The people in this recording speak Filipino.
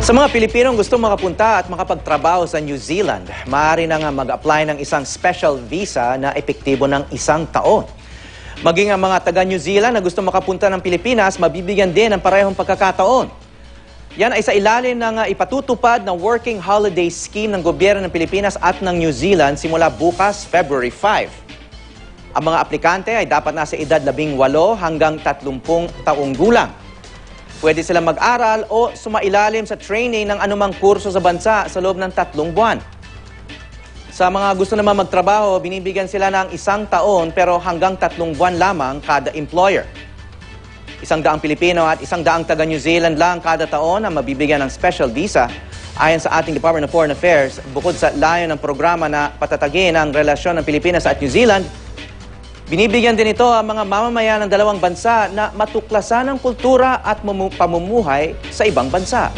Sa mga Pilipinong gusto makapunta at makapagtrabaho sa New Zealand, maaari na nga mag-apply ng isang special visa na epektibo ng 1 taon. Maging ang mga taga New Zealand na gusto makapunta ng Pilipinas, mabibigyan din ng parehong pagkakataon. Yan ay sa ilalim ng ipatutupad na Working Holiday Scheme ng gobyerno ng Pilipinas at ng New Zealand simula bukas, February 5. Ang mga aplikante ay dapat nasa edad 18 hanggang 30 taong gulang. Pwede silang mag-aral o sumailalim sa training ng anumang kurso sa bansa sa loob ng 3 buwan. Sa mga gusto naman magtrabaho, binibigyan sila ng 1 taon pero hanggang 3 buwan lamang kada employer. 100 Pilipino at 100 taga New Zealand lang kada taon ang mabibigyan ng special visa. Ayon sa ating Department of Foreign Affairs, bukod sa layo ng programa na patatagin ang relasyon ng Pilipinas at New Zealand, binibigyan din ito ang mga mamamayan ng dalawang bansa na matuklasan ang kultura at pamumuhay sa ibang bansa.